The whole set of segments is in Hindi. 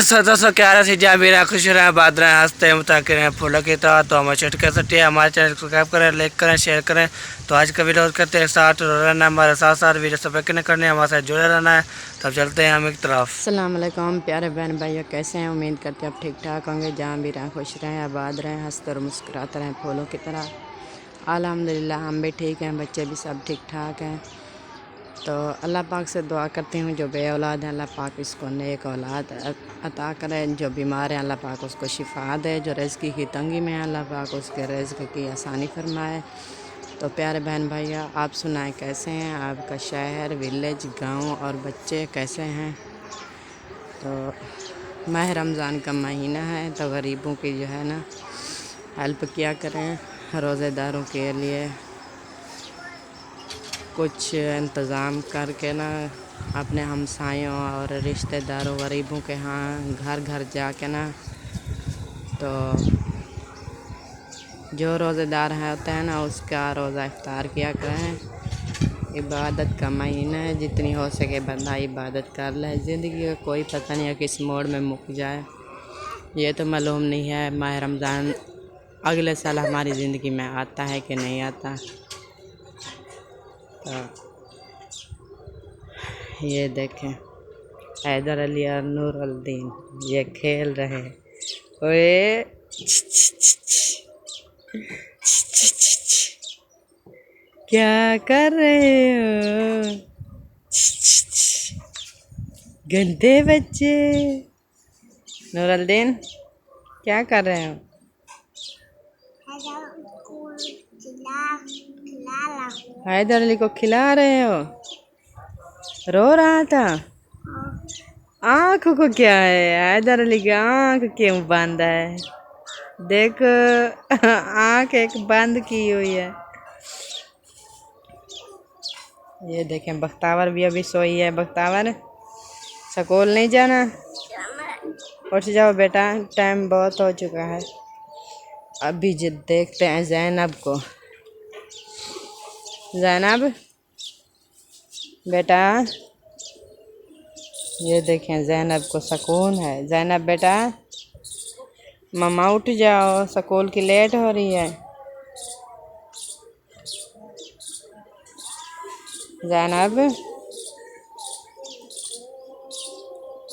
दोस्तों क्या रहा जा मेरा खुश रहे बात रहे हंसते मुताकिर हैं फूलों की तरह। तो हमारे छोटे के सट्टी हमारे चैनल को सब्सक्राइब करें, लाइक करें, शेयर करें। तो आज का वीडियो करते हैं साथ रहना, हमारे साथ साथ वीडियो सब करने हमारे साथ जुड़े रहना है। तब चलते हैं हम एक तरफ। अस्सलाम वालेकुम प्यारे बहन भाइयों, कैसे हैं? उम्मीद करते हैं आप ठीक ठाक होंगे। जहाँ भी रहें खुश रहें, आबाद रहें, हंसते और मुस्कुराते रहें फूलों की तरह। अल्हम्दुलिल्लाह हम भी ठीक हैं, बच्चे भी सब ठीक ठाक हैं। तो अल्लाह पाक से दुआ करती हूँ जो बे औलाद हैं अल्लाह पाक इसको नेक औलाद अता करें। जो बीमार है अल्लाह पाक उसको शिफा दे। जो रिज़्क़ की तंगी में है अल्लाह पाक उसके रिज़्क़ की आसानी फरमाए। तो प्यारे बहन भैया आप सुनाएं कैसे हैं? आपका शहर, विलेज, गांव और बच्चे कैसे हैं? तो माह रमज़ान का महीना है तो गरीबों की जो है ना हेल्प किया करें। रोज़ेदारों के लिए कुछ इंतज़ाम करके ना अपने हमसायों और रिश्तेदारों गरीबों के यहाँ घर घर जाके ना तो जो रोज़ेदार है होते हैं ना उसका रोज़ा इफ्तार किया करें। इबादत का महीना है, जितनी हो सके बंदा इबादत कर ले। ज़िंदगी का कोई पता नहीं है किस मोड़ में मुक जाए, ये तो मालूम नहीं है। माह रमज़ान अगले साल हमारी ज़िंदगी में आता है कि नहीं आता। तो ये देखें हैदर अली और नूरुद्दीन ये खेल रहे हैं। ओए क्या कर रहे हो गंदे बच्चे? नूरुद्दीन क्या कर रहे हो? हैदर अली को खिला रहे हो? रो रहा था। आँख को क्या है? हैदर अली की आँख क्यों बंद है? देखो आँख एक बंद की हुई है। ये देखें बख्तावर भी अभी सोई है। बख्तावर स्कूल नहीं जाना? उठ जाओ बेटा, टाइम बहुत हो चुका है। अभी जो देखते हैं ज़ैनब को। ज़ैनब बेटा, ये देखें ज़ैनब को सुकून है। ज़ैनब बेटा मम्मा उठ जाओ, स्कूल की लेट हो रही है। ज़ैनब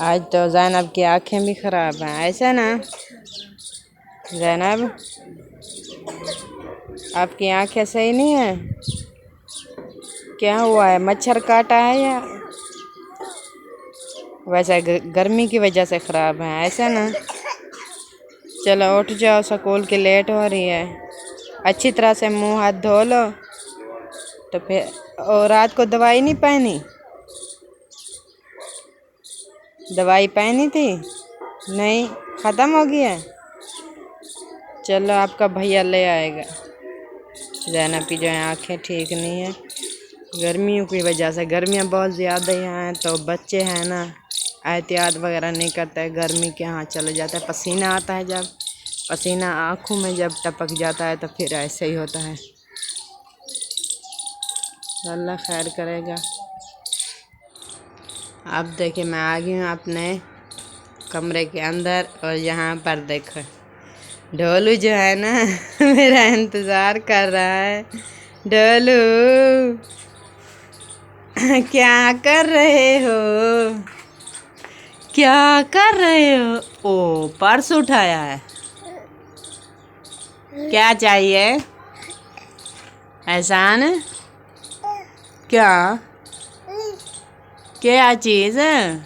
आज तो ज़ैनब की आँखें भी ख़राब हैं, ऐसा ना? ज़ैनब आपकी आँखें सही नहीं है, क्या हुआ है? मच्छर काटा है या वैसे गर्मी की वजह से ख़राब है, ऐसा ना? चलो उठ जाओ, स्कूल की लेट हो रही है। अच्छी तरह से मुंह हाथ धो लो। तो फिर और रात को दवाई नहीं पहनी? दवाई पहनी थी? नहीं, ख़त्म हो गया? चलो आपका भैया ले आएगा। ज़ैनब की जो है आँखें ठीक नहीं है गर्मियों की वजह से। गर्मियाँ बहुत ज़्यादा हैं तो बच्चे हैं ना एहतियात वगैरह नहीं करते, गर्मी के यहाँ चले जाता है। पसीना आता है, जब पसीना आँखों में जब टपक जाता है तो फिर ऐसे ही होता है। अल्लाह खैर करेगा। अब देखिए मैं आ गई हूँ अपने कमरे के अंदर और यहाँ पर देखो ढोलू जो है ना मेरा इंतज़ार कर रहा है। ढोलू क्या कर रहे हो? क्या कर रहे हो? ओ पर्स उठाया है, क्या चाहिए? एहसान क्या क्या चीज़ है?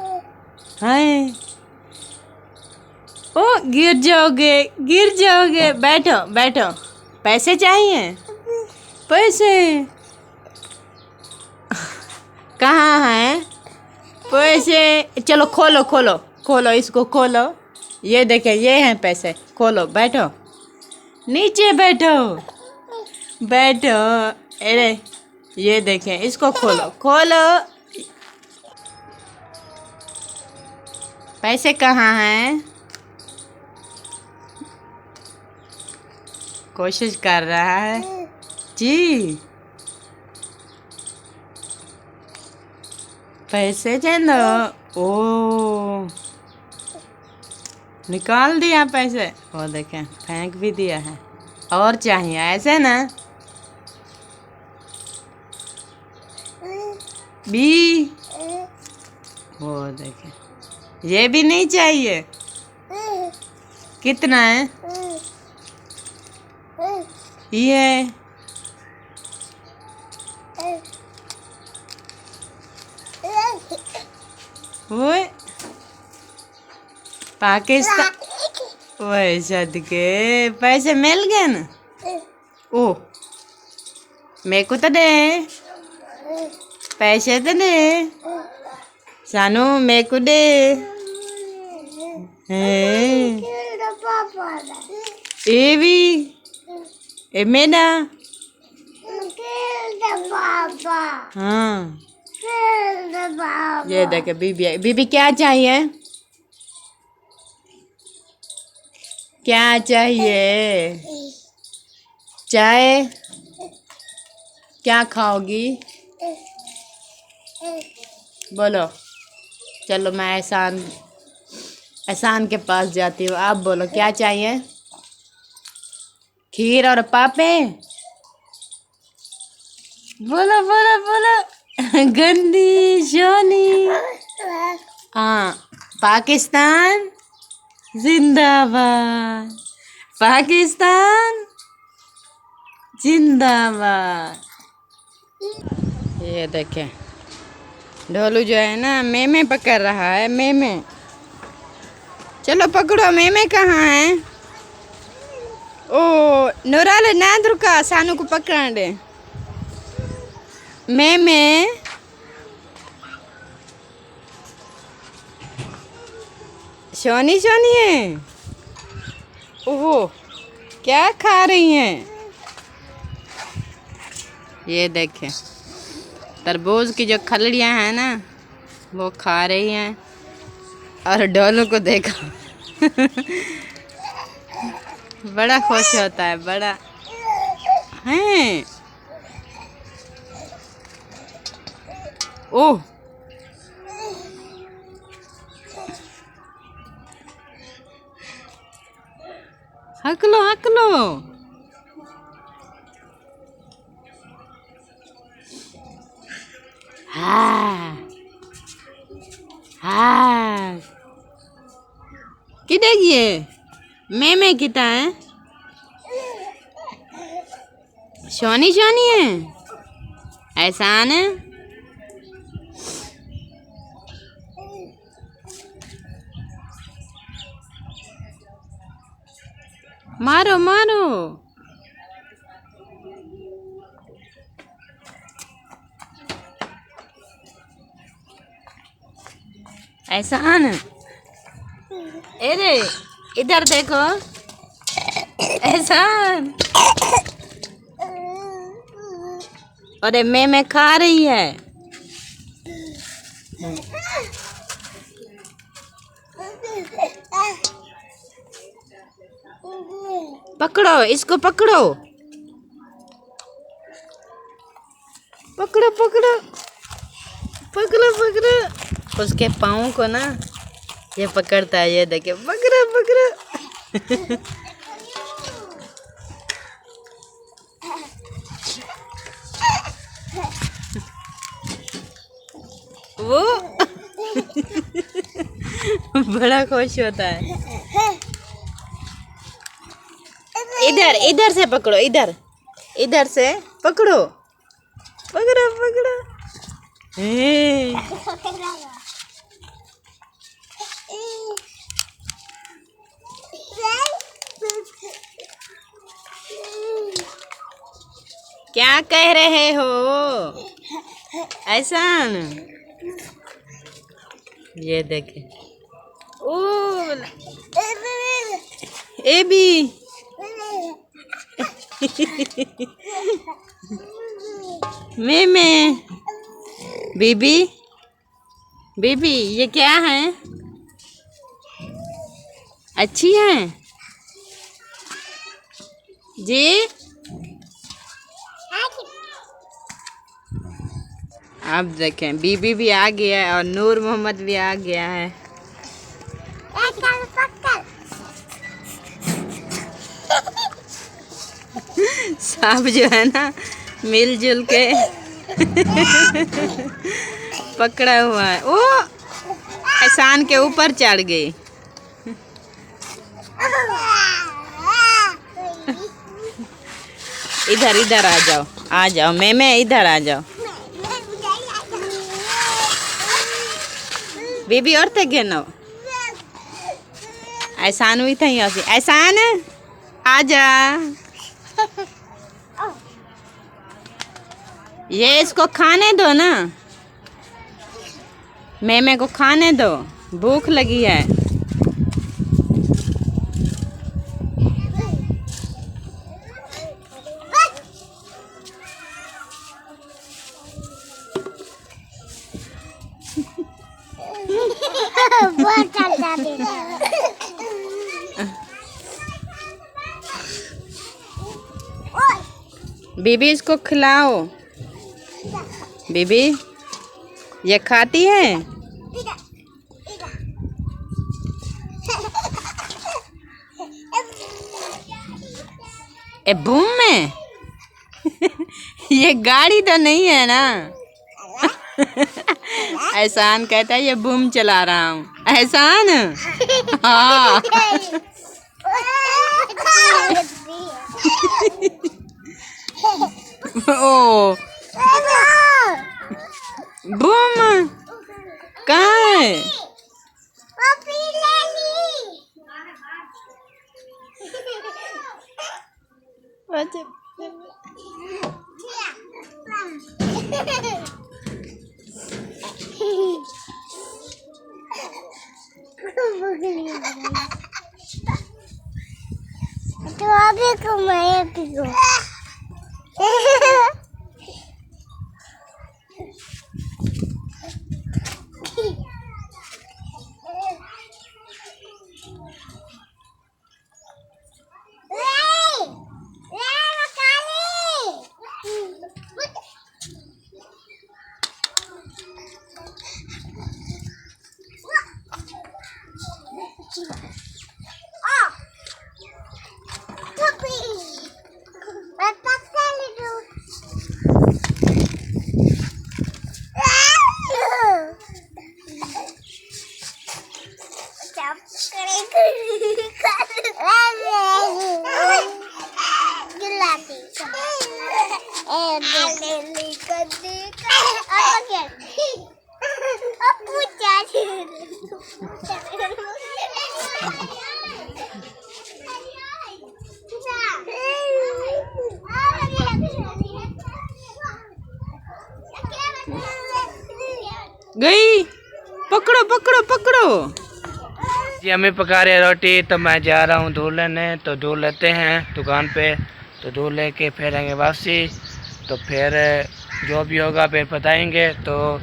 ओ गिर जाओगे, गिर जाओगे। बैठो बैठो। पैसे चाहिए? पैसे कहाँ हैं पैसे? चलो खोलो खोलो खोलो, इसको खोलो। ये देखे ये हैं पैसे, खोलो। बैठो नीचे, बैठो बैठो। अरे ये देखें, इसको खोलो खोलो। पैसे कहाँ हैं? कोशिश कर रहा है जी। पैसे चंदो। ओ निकाल दिया पैसे, वो देखें फेंक भी दिया है। और चाहिए ऐसे ना बी, वो देखें ये भी नहीं चाहिए। कितना है ये? वो पाकिस्तान, वही सदके पैसे मिल गए ना। ओ मेरे को तो दे पैसे, तो दे सानू, मेरे को दे। ये भी ए मेरा। हाँ ये देखे बीबी, बीबी क्या चाहिए? क्या चाहिए? चाय? क्या खाओगी? बोलो। चलो मैं एहसान, एहसान के पास जाती हूँ। आप बोलो क्या चाहिए? खीर और पापे? बोलो बोलो बोलो। गंदी शोनी। हाँ पाकिस्तान जिंदाबाद, पाकिस्तान जिंदाबाद। ये देखें ढोलू जो है ना मेमे पकड़ रहा है, मेमे। चलो पकड़ो, मेमे कहाँ है? ओ नूराल ना रुका, सानू को पकड़ दे। मेमे सोनी सोनी है। ओहो क्या खा रही हैं? ये देखें तरबूज की जो खलड़ियाँ हैं ना वो खा रही हैं, और डोलू को देखो बड़ा खुश होता है, बड़ा है। ओह हक लो हक लो। हाँ हाँ किधर ये मैं किता है? सोनी सोनी है, एहसान है। मारो मारो। एहसान, अरे इधर देखो एहसान। अरे मैं खा रही है। पकड़ो इसको, पकड़ो पकड़ो पकड़ो पकड़ो पकड़ो। उसके पाँव को ना ये पकड़ता है, ये देखिए पकड़ो पकड़ो। वो बड़ा खुश होता है। इधर इधर से पकड़ो, इधर इधर से पकड़ो पकड़ो पकड़ो। क्या कह रहे हो एहसान? ये देखे ओ ए भी मैं बीबी बीबी ये क्या है? अच्छी है जी। आप देखें बीबी भी आ गया है और नूर मोहम्मद भी आ गया है। सांप जो है ना मिलजुल के पकड़ा हुआ है। ओ एहसान के ऊपर चढ़ गई। इधर इधर आ जाओ मैं इधर आ जाओ। बेबी और तक गए ना एहसान हुई थी। एहसान आ जा। ये इसको खाने दो ना, मेमे को खाने दो, भूख लगी है। बीबी इसको खिलाओ। बीबी ये खाती है। ए बूम में ये गाड़ी तो नहीं है ना। एहसान कहता है ये बूम चला रहा हूँ। एहसान हाँ ओ बूम कहाँ है? तो अभी को मैं पीऊं। गई। पकड़ो पकड़ो पकड़ो। जी हमें पका रहे रोटी, तो मैं जा रहा हूँ दूध लेने। तो दूध लेते हैं दुकान पे, तो दूध लेके फिर आएंगे वापसी। तो फिर जो भी होगा फिर बताएंगे। तो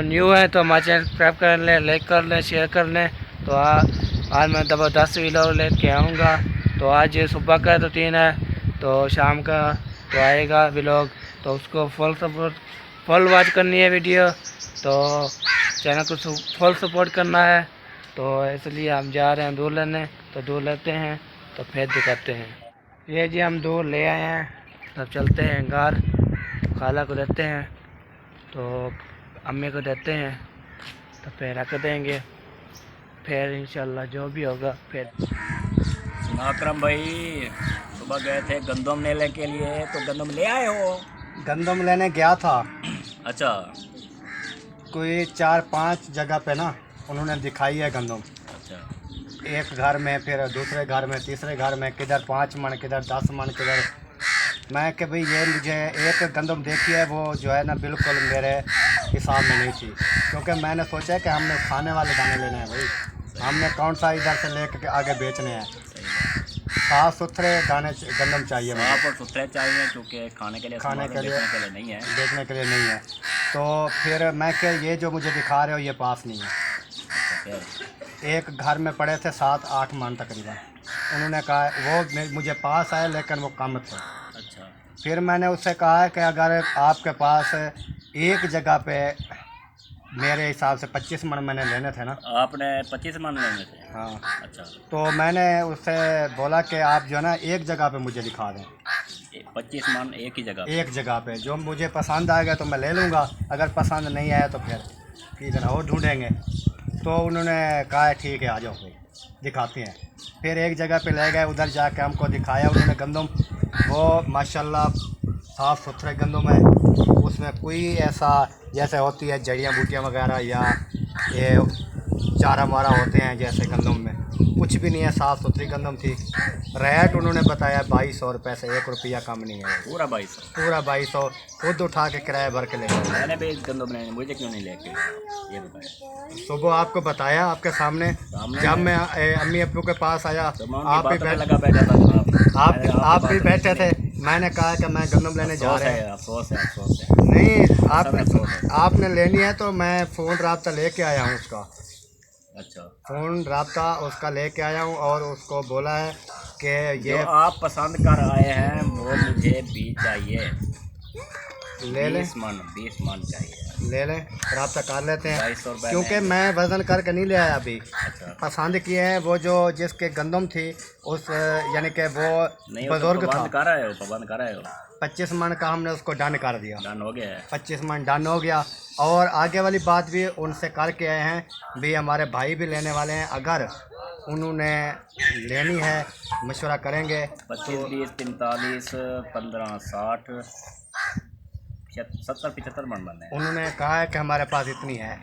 न्यू है तो हमारे चैनल सब्सक्राइब कर लें, लाइक कर लें, शेयर कर लें। तो आज मैं ज़बरदस्त व्लॉग लेके आऊँगा। तो आज सुबह का रूटीन है, तो शाम का तो आएगा व्लॉग। तो उसको फुल वॉच करनी है वीडियो, तो चैनल को फुल सपोर्ट करना है। तो इसलिए हम जा रहे हैं दूध लेने। तो दूध लेते हैं तो फिर दिखाते हैं। ये जी हम दूध ले आए हैं, तब चलते हैं घर। खाला को देते हैं, तो अम्मी को देते हैं, तो फिर रख देंगे। फिर इंशाल्लाह जो भी होगा फिर। अकरम भाई सुबह गए थे गंदम लेने के लिए, तो गंदम ले आए हो? गंदम लेने गया था। अच्छा कोई 4-5 जगह पे ना उन्होंने दिखाई है गंदम। अच्छा एक घर में, फिर दूसरे घर में, तीसरे घर में, किधर 5 मन, किधर 10 मन, किधर। मैं कि भाई ये मुझे एक गंदम देखी है, वो जो है ना बिल्कुल मेरे हिसाब में नहीं थी। क्योंकि मैंने सोचा है कि हमने खाने वाले दाने लेने हैं भाई, हमने कौन सा इधर से लेकर आगे बेचने हैं। साफ़ सुथरे दाने गंदम चाहिए मुझे, आप और सुथरे चाहिए, क्योंकि खाने के लिए बेचने के लिए नहीं है। बेचने के लिए नहीं है। तो फिर मैं कि ये जो मुझे दिखा रहे हो ये पास नहीं है। अच्छा, फिर एक घर में पड़े थे 7-8 मन तकरीबन। उन्होंने कहा वो मुझे पास आए लेकिन वो कम थे। अच्छा फिर मैंने उससे कहा कि अगर आपके पास एक जगह पे मेरे हिसाब से 25 मन मैंने लेने थे ना। आपने 25 मन लेने थे? हाँ। अच्छा, तो मैंने उससे बोला कि आप जो है ना एक जगह पे मुझे दिखा दें, 25 मन एक ही जगह? एक जगह पे। जो मुझे पसंद आएगा तो मैं ले लूँगा, अगर पसंद नहीं आया तो फिर इधर और ढूंढेंगे। तो उन्होंने कहा ठीक है आ जाओ भाई दिखाते हैं। फिर एक जगह पे ले गए, उधर जाके हमको दिखाया उन्होंने गंदम। वो माशाल्लाह साफ़ सुथरे गंदम है, उसमें कोई ऐसा जैसे होती है जड़ियाँ बूटियाँ वगैरह या ये चारा मारा होते हैं जैसे गंदम में, कुछ भी नहीं है, साफ़ सुथरी गंदम थी। रेट उन्होंने बताया 2200 रुपये से, 1 रुपया कम नहीं है। पूरा 2200? पूरा 2200 खुद उठा के किराया भर के ले गए। मैंने भी गंदम नहीं, मुझे क्यों नहीं लेके ये बताया? सुबह आपको बताया आपके सामने जब मैं अम्मी अब्बू के पास आया, तो मैं आप भी लगा बैठा था, आप भी बैठे थे। मैंने कहा कि मैं गंदम लेने जा रहा हूँ। अफसोस है। नहीं, आपने लेनी है तो मैं फ़ोन राब्ता लेके आया हूँ उसका। अच्छा, फ़ोन राब्ता उसका लेके आया हूँ और उसको बोला है कि ये जो आप पसंद कर आए हैं वो मुझे भी चाहिए। ले लें, 20 मन चाहिए। ले लें, राब्ता कर लेते हैं। 2200 रुपये क्योंकि मैं वज़न करके नहीं ले आया अभी, अच्छा, पसंद किए हैं। वो जो जिसके गंदम थी उस यानी कि वो नहीं बुजुर्ग था। पाबंद कर रहे हो 25 मन का हमने उसको डन कर दिया। डन हो गया है? 25 मन डन हो गया। और आगे वाली बात भी उनसे करके आए हैं भी, हमारे भाई भी लेने वाले हैं, अगर उन्होंने लेनी है मशवरा करेंगे। 25, 20, 45, 15, 60, 70, 75 मन बने। उन्होंने कहा है कि हमारे पास इतनी है,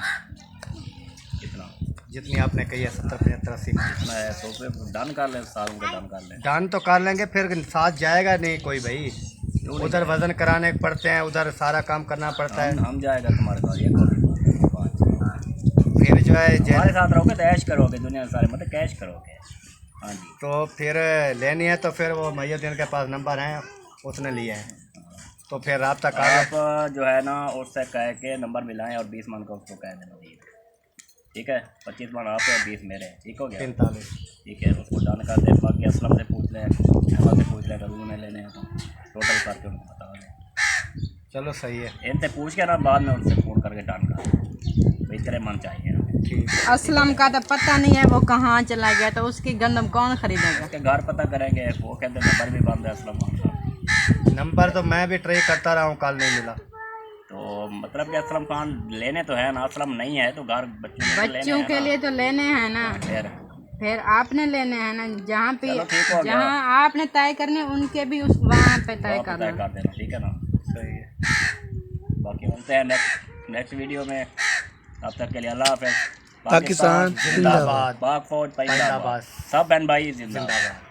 कितना? जितनी आपने कही है 70, 75, 80 कितना है? तो फिर डन कर लें, सारों को डन कर लें। डन तो कर लेंगे, फिर साथ जाएगा नहीं कोई भाई, उधर वज़न कराने पड़ते हैं, उधर सारा काम करना पड़ता है। हम जाएगा तुम्हारे साथ, ये कौन सी बात है? फिर जो है हमारे साथ रहोगे तो ऐश करोगे, दुनिया सारे मतलब कैश करोगे। हाँ जी। तो फिर लेनी है तो फिर वो मैयदीन के पास नंबर हैं, उसने लिए हैं, तो फिर राब्ता कर। आप जो है ना उससे कह के नंबर मिलाएं और 20 मन का उसको कह देना मजीद, ठीक है? 25 मन आप और 20 मेरे, ठीक हो गया? 43। ठीक है, उसको डन कर दे। बाकी असलम से पूछ लें, अहमद से पूछ लें, अगर उन्होंने लेने हैं तो टोटल करके उनको बता दें। चलो सही है, इनसे पूछ के ना बाद में उनसे फ़ोन करके डन कर भाई तेरे मन चाहिए। ठीक है। असलम का तो पता नहीं है वो कहाँ चला गया, तो उसकी गंदम कौन खरीदेगा? उसके घर पता करेंगे, वो कहते नंबर भी बंद है असलम खान का। नंबर तो मैं भी ट्राई करता रहा हूँ, कल नहीं मिला। तो मतलब कि असलम खान लेने तो है ना, असलम नहीं है तो घर बच्चों के लिए तो लेने हैं ना, फिर आपने लेने हैं ना, जहाँ पे चलो ठीक हो गया। जहाँ आपने तय करने उनके भी उस वहाँ पे तय कर करना। देना, ठीक है ना? सही है। बाकी मिलते हैं नेक्स्ट वीडियो में। तब तक के लिए अल्लाह हाफ़िज़। पाकिस्तान जिंदाबाद। पाक फौज जिंदाबाद। जिंदाबाद। सब बहन भाई जिंदाबाद।